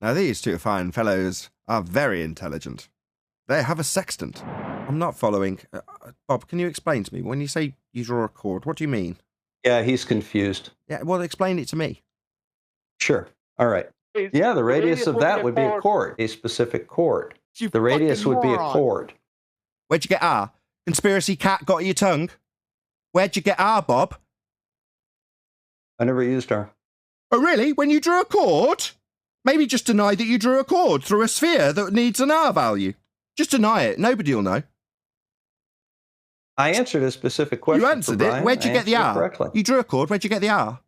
Now these two fine fellows are very intelligent. They have a sextant. I'm not following. Bob, can you explain to me? When you say you draw a chord, what do you mean? Yeah, he's confused. Yeah, well, explain it to me. Sure. All right. Yeah, the radius of that would be a chord, a specific chord. The radius would be a chord. Where'd you get R? Conspiracy cat got your tongue? Where'd you get R, Bob? I never used R. Oh, really? When you drew a chord? Maybe just deny that you drew a chord through a sphere that needs an R value. Just deny it. Nobody will know. I answered a specific question. You answered it. Where'd you get the R? Correctly. You drew a chord. Where'd you get the R?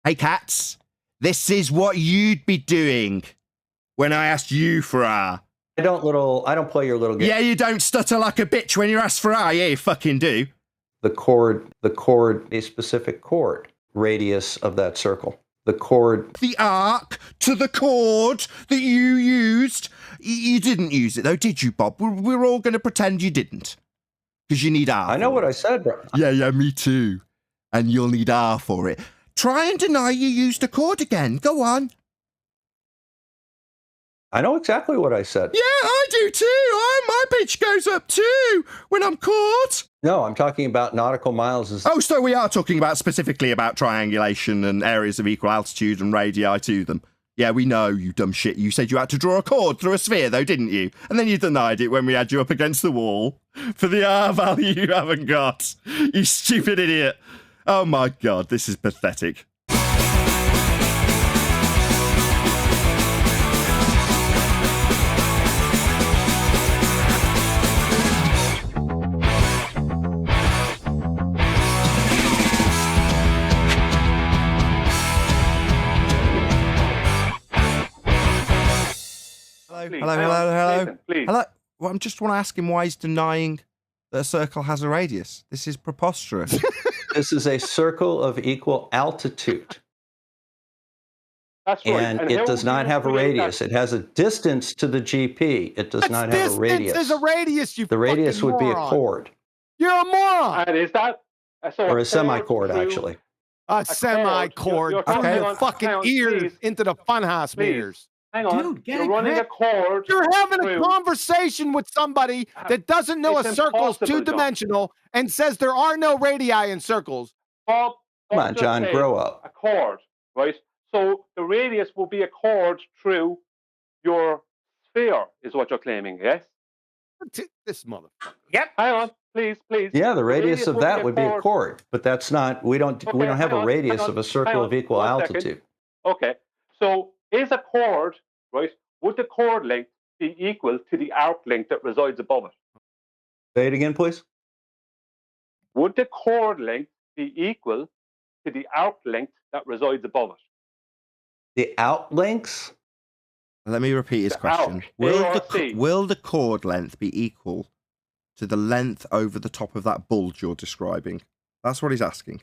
Hey, cats. This is what you'd be doing when I asked you for R. I don't play your little game. Yeah, you don't stutter like a bitch when you're asked for R. Yeah, you fucking do. The chord, a specific chord, radius of that circle. The chord. The arc to the chord that you used. You didn't use it, though, did you, Bob? We're all going to pretend you didn't. Because you need R. I know what I said, bro. Yeah, me too. And you'll need R for it. Try and deny you used a chord again. Go on. I know exactly what I said. Yeah, I do too. My pitch goes up too when I'm caught. No, I'm talking about nautical miles. Oh, so we are talking specifically about triangulation and areas of equal altitude and radii to them. Yeah, we know, you dumb shit. You said you had to draw a chord through a sphere, though, didn't you? And then you denied it when we had you up against the wall for the R value you haven't got. You stupid idiot. Oh, my God, this is pathetic. Hello. Nathan, please. Hello. Well, I just want to ask him why he's denying that a circle has a radius. This is preposterous. This is a circle of equal altitude. That's right. And it does not have a radius. It has a distance to the GP. It does not have a radius. There's a radius, you The radius would be a chord. You're a moron. And is that or a semichord, actually. A semichord. Okay. Your fucking ears into the funhouse meters. Hang on. Dude, you're running a chord. You're having a conversation with somebody that doesn't know a circle's two-dimensional and says there are no radii in circles. Bob, come on, John, grow up. A chord, right? So the radius will be a chord through your sphere, is what you're claiming, yes? This motherfucker. Yep. Hang on, please. Yeah, the radius of that would be a chord, but that's not. We don't have a radius of a circle of equal altitude. Okay. So is a chord, right? Would the chord length be equal to the arc length that resides above it? Say it again, please. Would the chord length be equal to the arc length that resides above it? The out lengths? Let me repeat his question. Will the chord length be equal to the length over the top of that bulge you're describing? That's what he's asking.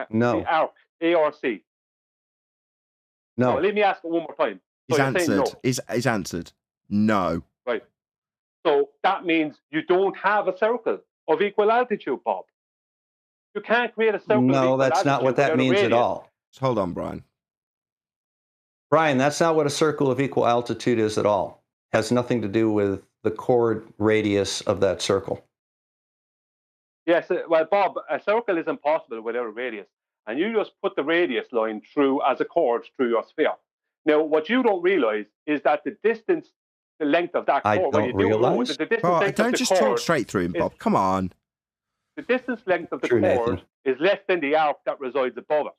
No. The arc, A or C? No. So let me ask it one more time. He's answered. He's answered. No. Right. So that means you don't have a circle of equal altitude, Bob. You can't create a circle. No, that's not what that means at all. Hold on, Brian. Brian, that's not what a circle of equal altitude is at all. It has nothing to do with the chord radius of that circle. Yes, well, Bob, a circle is impossible without a radius. And you just put the radius line through as a chord through your sphere. Now, what you don't realize is that the distance, the length of that chord. I don't realize. Don't just talk straight through him, Bob. Come on. The distance length of the chord is less than the arc that resides above it,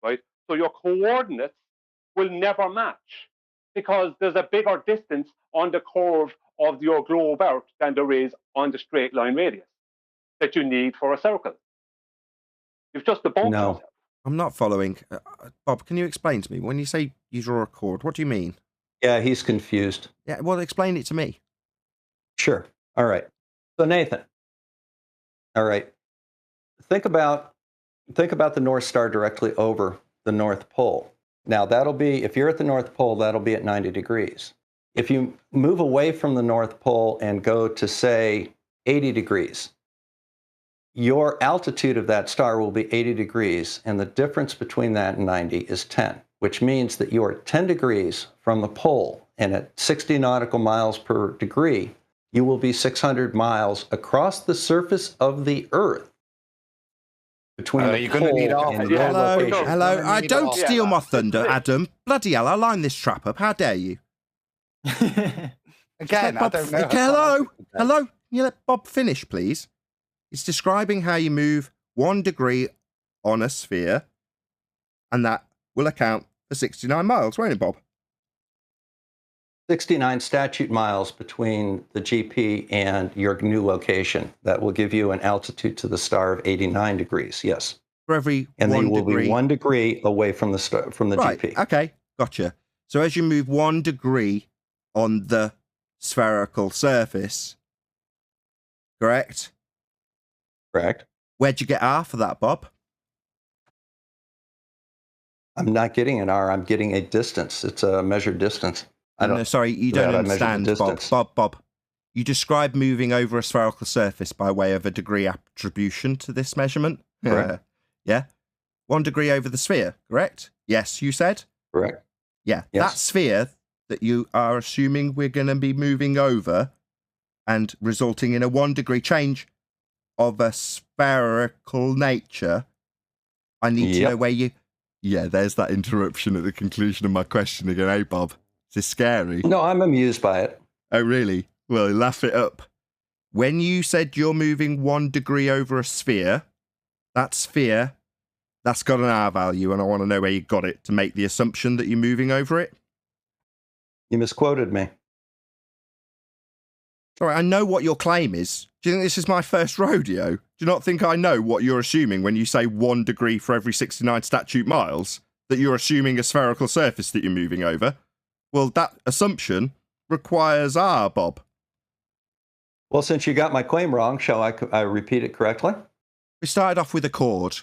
right? So your coordinates will never match because there's a bigger distance on the curve of your globe Earth than there is on the straight line radius that you need for a circle. You've just debunked yourself. I'm not following. Bob, can you explain to me? When you say you draw a chord, what do you mean? Yeah, he's confused. Yeah, well, explain it to me. Sure. All right. So, Nathan. All right. Think about the North Star directly over the North Pole. Now, that'll be, if you're at the North Pole, that'll be at 90 degrees. If you move away from the North Pole and go to, say, 80 degrees, your altitude of that star will be 80 degrees, and the difference between that and 90 is 10, which means that you are 10 degrees from the pole, and at 60 nautical miles per degree, you will be 600 miles across the surface of the Earth between the pole and your location. Hello, I don't steal my thunder, Adam. Bloody hell, I lined this trap up. How dare you? Again, Bob, I don't know. Hello. You let Bob finish, please. It's describing how you move 1 degree on a sphere, and that will account for 69 miles, won't it, Bob? 69 statute miles between the GP and your new location. That will give you an altitude to the star of 89 degrees, yes. For every and 1 they will degree. be 1 degree away from the star, from the right, GP. Okay, gotcha. So as you move 1 degree on the spherical surface, correct? Correct. Where'd you get R for that, Bob? I'm not getting an R. I'm getting a distance. It's a measured distance. No, sorry, you don't understand, Bob. You describe moving over a spherical surface by way of a degree attribution to this measurement. Correct. Yeah. 1 degree over the sphere, correct? Yes, you said? Correct. Yeah. Yes. That sphere that you are assuming we're going to be moving over and resulting in a 1 degree change of a spherical nature, I need to know where you... Yeah, there's that interruption at the conclusion of my question again, eh, Bob? Is this scary? No, I'm amused by it. Oh, really? Well, laugh it up. When you said you're moving 1 degree over a sphere, that sphere, that's got an R value, and I want to know where you got it to make the assumption that you're moving over it. You misquoted me. All right, I know what your claim is. Do you think this is my first rodeo? Do you not think I know what you're assuming when you say 1 degree for every 69 statute miles? That you're assuming a spherical surface that you're moving over? Well, that assumption requires R, Bob. Well, since you got my claim wrong, shall I repeat it correctly? We started off with a chord,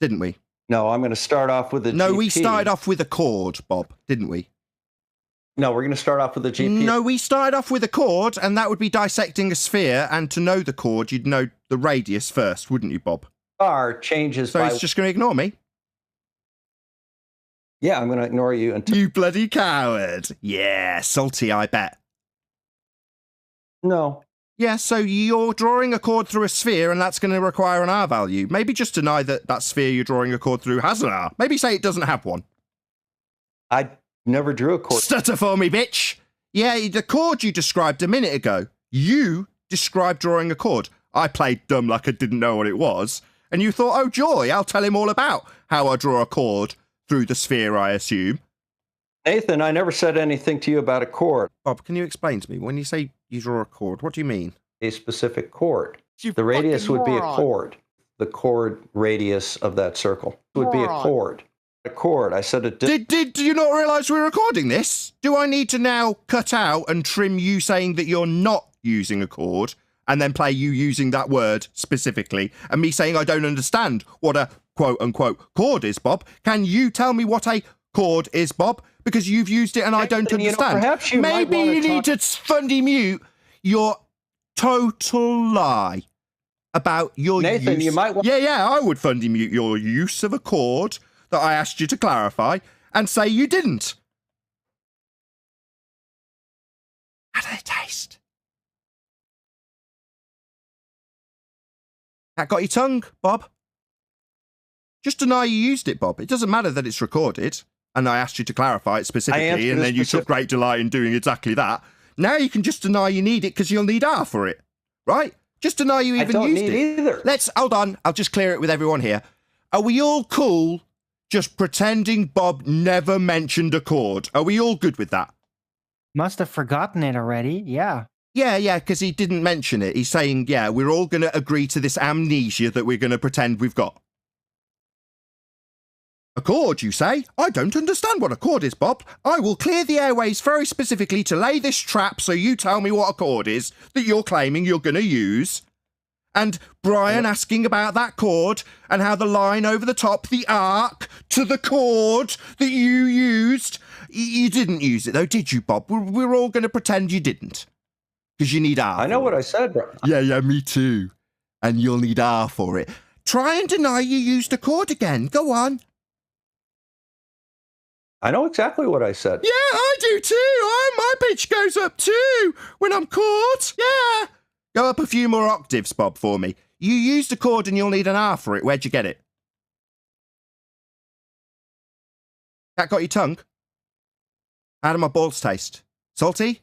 didn't we? No, I'm going to start off with the No, GP. we started off with a chord, Bob, didn't we? No, we're going to start off with the GP. No, we started off with a chord, and that would be dissecting a sphere, and to know the chord, you'd know the radius first, wouldn't you, Bob? R changes so by... So he's just going to ignore me? Yeah, I'm going to ignore you until... You bloody coward. Yeah, salty, I bet. No. Yeah, so you're drawing a chord through a sphere, and that's going to require an R value. Maybe just deny that that sphere you're drawing a chord through has an R. Maybe say it doesn't have one. I never drew a chord. Stutter for me, bitch. Yeah, the chord you described a minute ago. You described drawing a chord. I played dumb like I didn't know what it was. And you thought, oh, joy, I'll tell him all about how I draw a chord through the sphere, I assume. Nathan, I never said anything to you about a chord. Bob, can you explain to me? When you say you draw a chord, what do you mean? A specific chord. You the radius would be a moron. chord. The chord radius of that circle would be a chord. A chord. I said a... Did you not realise we're recording this? Do I need to now cut out and trim you saying that you're not using a chord and then play you using that word specifically and me saying I don't understand what a quote-unquote chord is, Bob? Can you tell me what a chord is, Bob? Because you've used it and I don't understand. Perhaps you Maybe you need to fundy mute your total lie about your Nathan, use. you might want... Yeah, I would fundy mute your use of a chord that I asked you to clarify and say you didn't. How do they taste? That got your tongue, Bob? Just deny you used it, Bob. It doesn't matter that it's recorded, and I asked you to clarify it specifically, and then you took great delight in doing exactly that. Now you can just deny you need it because you'll need R for it, right? Just deny you even used it. I don't need either. Let's, hold on, I'll just clear it with everyone here. Are we all cool just pretending Bob never mentioned a chord? Are we all good with that? Must have forgotten it already, yeah. Yeah, because he didn't mention it. He's saying, yeah, we're all going to agree to this amnesia that we're going to pretend we've got. A chord, you say? I don't understand what a chord is, Bob. I will clear the airways very specifically to lay this trap so you tell me what a chord is that you're claiming you're going to use. And Brian asking about that chord and how the line over the top, the arc to the chord that you used. You didn't use it, though, did you, Bob? We're all going to pretend you didn't. Because you need R. I know what I said, bro. Yeah, me too. and you'll need R for it. Try and deny you used a chord again. Go on. I know exactly what I said. Yeah, I do too. My pitch goes up too when I'm caught. Yeah. Go up a few more octaves, Bob, for me. You used a chord and you'll need an R for it. Where'd you get it? Cat got your tongue? How do my balls taste? Salty?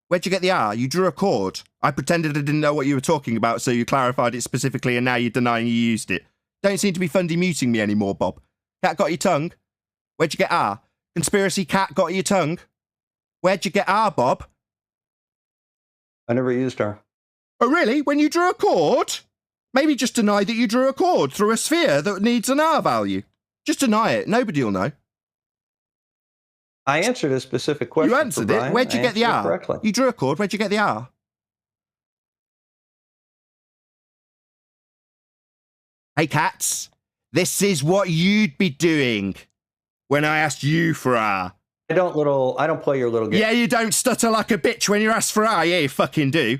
Where'd you get the R? You drew a chord. I pretended I didn't know what you were talking about, so you clarified it specifically, and now you're denying you used it. Don't seem to be fundy muting me anymore, Bob. Cat got your tongue? Where'd you get R? Conspiracy cat got your tongue? Where'd you get R, Bob? I never used R. Oh, really? When you drew a chord? Maybe just deny that you drew a chord through a sphere that needs an R value. Just deny it. Nobody will know. I answered a specific question. You answered it. Where'd you get the R? Correctly. You drew a chord. Where'd you get the R? Hey, cats. This is what you'd be doing when I asked you for R. I don't play your little game. Yeah, you don't stutter like a bitch when you're asked for R. Yeah, you fucking do.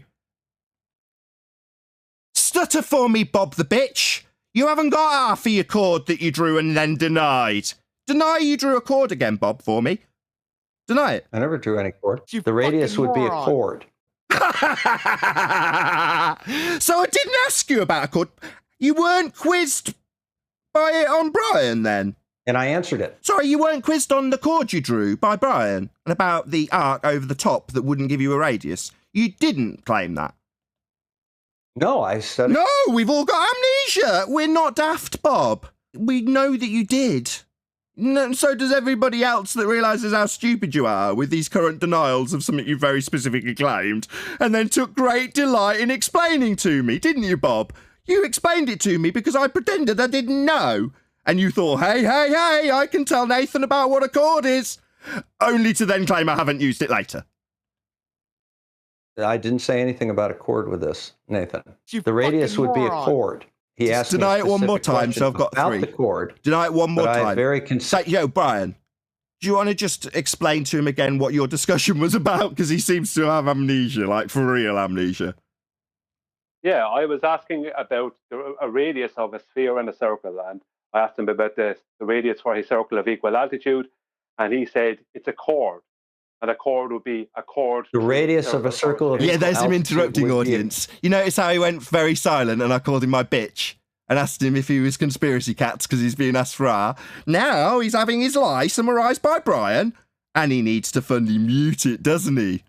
Stutter for me, Bob the bitch. You haven't got R for your chord that you drew and then denied. Deny you drew a chord again, Bob, for me. Deny it. I never drew any chord. You The radius fucking would be a moron. chord. So I didn't ask you about a chord. You weren't quizzed by it on Brian then? And I answered it. Sorry, you weren't quizzed on the chord you drew by Brian and about the arc over the top that wouldn't give you a radius. You didn't claim that. No, I said No, we've all got amnesia. We're not daft, Bob. We know that you did. No, so does everybody else that realises how stupid you are with these current denials of something you very specifically claimed and then took great delight in explaining to me, didn't you, Bob? You explained it to me because I pretended I didn't know. And you thought, hey, I can tell Nathan about what a chord is. Only to then claim I haven't used it later. I didn't say anything about a chord with this, Nathan. You The radius fucking would be a moron. chord. He Just asked me deny a it one more specific time, so I've got about 3. the chord. Deny it one more But I time. very Say, yo, Brian, do you want to just explain to him again what your discussion was about? Because he seems to have amnesia, like for real amnesia. Yeah, I was asking about a radius of a sphere and a circle, and I asked him about the radius for a circle of equal altitude, and he said it's a chord, and a chord would be a chord. The radius of a circle of Yeah, equal there's him altitude interrupting would be a- audience. You notice how he went very silent and I called him my bitch and asked him if he was conspiracy cats because he's being asked for R. Now he's having his lie summarised by Brian and he needs to funny mute it, doesn't he?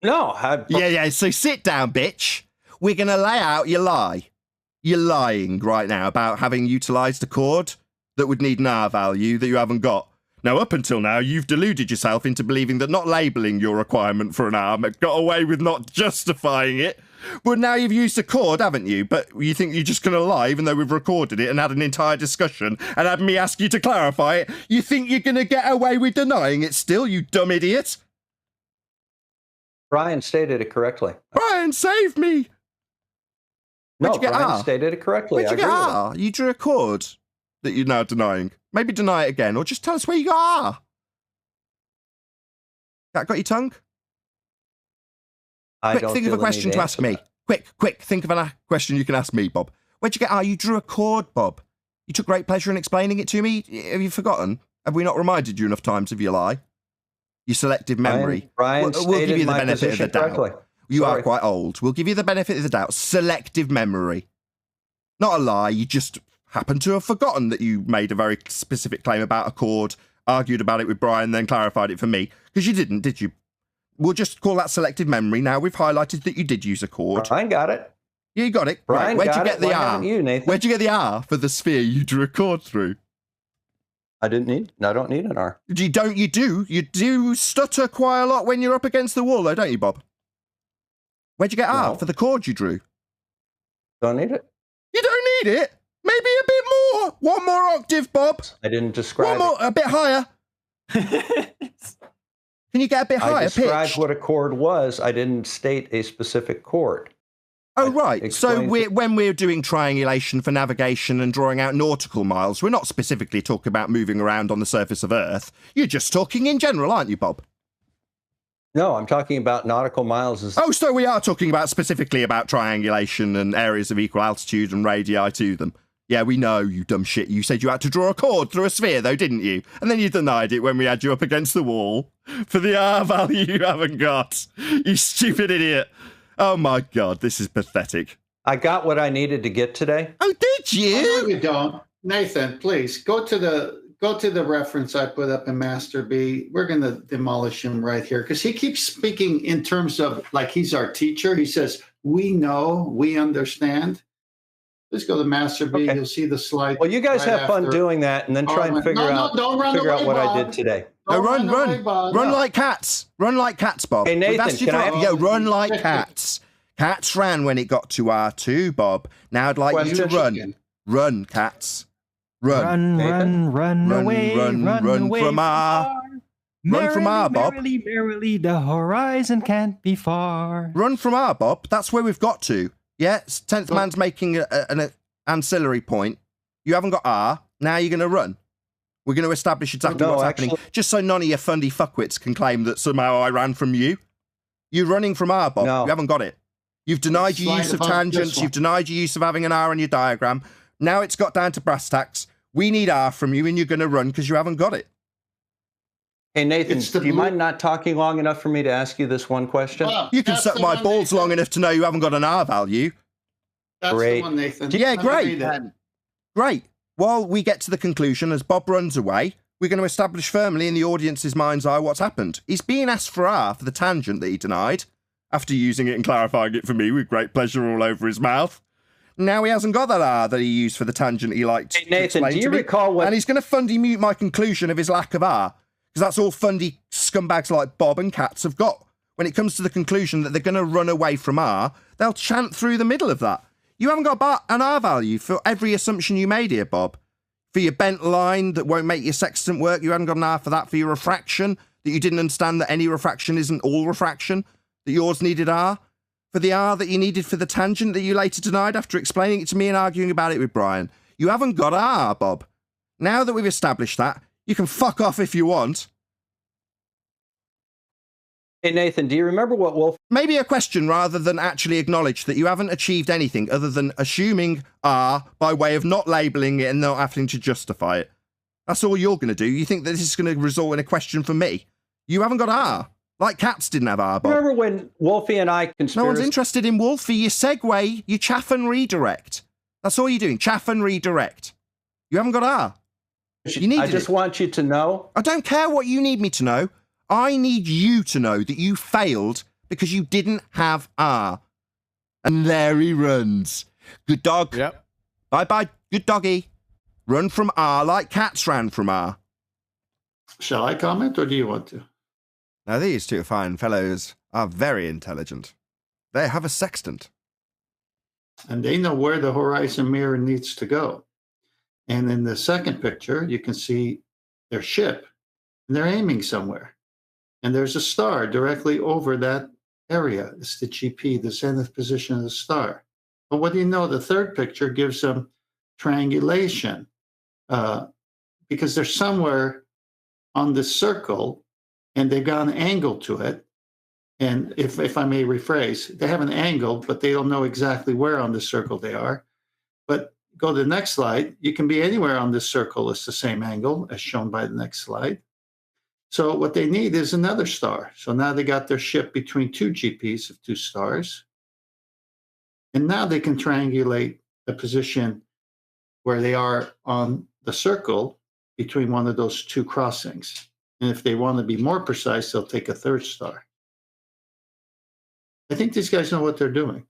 No, Yeah, so sit down, bitch. We're going to lay out your lie. You're lying right now about having utilised a chord that would need an R value that you haven't got. Now, up until now, you've deluded yourself into believing that not labelling your requirement for an R got away with not justifying it. But now you've used a chord, haven't you? But you think you're just going to lie, even though we've recorded it and had an entire discussion and had me ask you to clarify it? You think you're going to get away with denying it still, you dumb idiot? Brian stated it correctly. Brian, save me! Where'd No, you get Brian R? stated it correctly. Where'd you I get agree with R? You drew a chord that you're now denying. Maybe deny it again, or just tell us where you got R. That got your tongue? I Quick, don't think of feel a the question need to ask answer me. that. Quick, think of a question you can ask me, Bob. Where'd you get R? You drew a chord, Bob. You took great pleasure in explaining it to me. Have you forgotten? Have we not reminded you enough times of your lie? Your selective memory. Brian We'll give stated you the my benefit of the position doubt. correctly. You are Sorry. quite old. We'll give you the benefit of the doubt. Selective memory. Not a lie. You just happen to have forgotten that you made a very specific claim about a chord, argued about it with Brian, then clarified it for me. Because you didn't, did you? We'll just call that selective memory. Now we've highlighted that you did use a chord. Brian got it. Yeah, you got it. Brian Where'd you got get it. the Why R? haven't you, Nathan? Where'd you get the R for the sphere you drew a chord through? I don't need an R. You do stutter quite a lot when you're up against the wall, though, don't you, Bob? Where'd you get R No. for the chord you drew? Don't need it. You don't need it. Maybe a bit more. One more octave, Bob. I didn't describe One more, a bit higher. Can you get a bit it. higher I described pitched? what a chord was. I didn't state a specific chord. Oh, I right. So explained when we're doing triangulation for navigation and drawing out nautical miles, we're not specifically talking about moving around on the surface of Earth. You're just talking in general, aren't you, Bob? No, I'm talking about nautical miles. Oh, so we are talking about specifically about triangulation and areas of equal altitude and radii to them. Yeah, we know, you dumb shit. You said you had to draw a chord through a sphere, though, didn't you? And then you denied it when we had you up against the wall for the R value you haven't got. You stupid idiot. Oh, my God, this is pathetic. I got what I needed to get today. Oh, did you? Oh, no, you don't. Nathan, please, go to the reference I put up in Master B. We're going to demolish him right here because he keeps speaking in terms of like he's our teacher. He says, we know, we understand. Let's go to Master B. Okay. You'll see the slide. Well, you guys right have fun after. doing that and then try and figure out what I did today. No, Don't run away, like cats. Run like cats, Bob. Hey, Nathan, That's your can I problem. have- Yeah, run like cats. Cats ran when it got to R2, Bob. Now I'd like you to run. Run, cats. Run. Run away, run away from R. far. Run from R, Bob. Merrily, merrily, the horizon can't be far. Run from R, Bob. That's where we've got to. Yeah, 10th man's making an ancillary point. You haven't got R. Now you're going to run. We're going to establish exactly what's happening, just so none of your fundy fuckwits can claim that somehow I ran from you. You're running from R, Bob. No. You haven't got it. You've denied your use of tangents. You've denied your use of having an R in your diagram. Now it's got down to brass tacks. We need R from you, and you're going to run because you haven't got it. Hey, Nathan, do you mind not talking long enough for me to ask you this one question? Well, You can that's suck the my one, balls Nathan. long enough to know you haven't got an R value. That's Great. the one, Nathan. Yeah, Let me great. read it. Great. While we get to the conclusion, as Bob runs away, we're going to establish firmly in the audience's mind's eye what's happened. He's being asked for R for the tangent that he denied, after using it and clarifying it for me with great pleasure all over his mouth. Now he hasn't got that R that he used for the tangent he liked Hey, to Nathan, explain do you to me. recall what... And he's going to fundy mute my conclusion of his lack of R, because that's all fundy scumbags like Bob and Cats have got. When it comes to the conclusion that they're going to run away from R, they'll chant through the middle of that. You haven't got an R value for every assumption you made here, Bob. For your bent line that won't make your sextant work, you haven't got an R for that. For your refraction, that you didn't understand that any refraction isn't all refraction, that yours needed R. For the R that you needed for the tangent that you later denied after explaining it to me and arguing about it with Brian. You haven't got R, Bob. Now that we've established that, you can fuck off if you want. Hey, Nathan, do you remember what Wolf... Maybe a question rather than actually acknowledge that you haven't achieved anything other than assuming R by way of not labelling it and not having to justify it. That's all you're going to do. You think that this is going to result in a question from me. You haven't got R. Like Cats didn't have R, Bob. Remember when Wolfie and I conspired... No one's interested in Wolfie. You segue, you chaff and redirect. That's all you're doing. Chaff and redirect. You haven't got R. You need I just want you to know... I don't care what you need me to know. I need you to know that you failed because you didn't have R. And there he runs. Good dog. Yep. Bye-bye. Good doggy. Run from R like Cats ran from R. Shall I comment or do you want to? Now, these two fine fellows are very intelligent. They have a sextant. And they know where the horizon mirror needs to go. And in the second picture, you can see their ship, and they're aiming somewhere. And there's a star directly over that area. It's the GP, the zenith position of the star. But what do you know? The third picture gives them triangulation because they're somewhere on this circle, and they've got an angle to it. And if I may rephrase, they have an angle, but they don't know exactly where on the circle they are. But go to the next slide. You can be anywhere on this circle. It's the same angle as shown by the next slide. So what they need is another star. So now they got their ship between two GPs of two stars. And now they can triangulate the position where they are on the circle between one of those two crossings. And if they want to be more precise, they'll take a third star. I think these guys know what they're doing.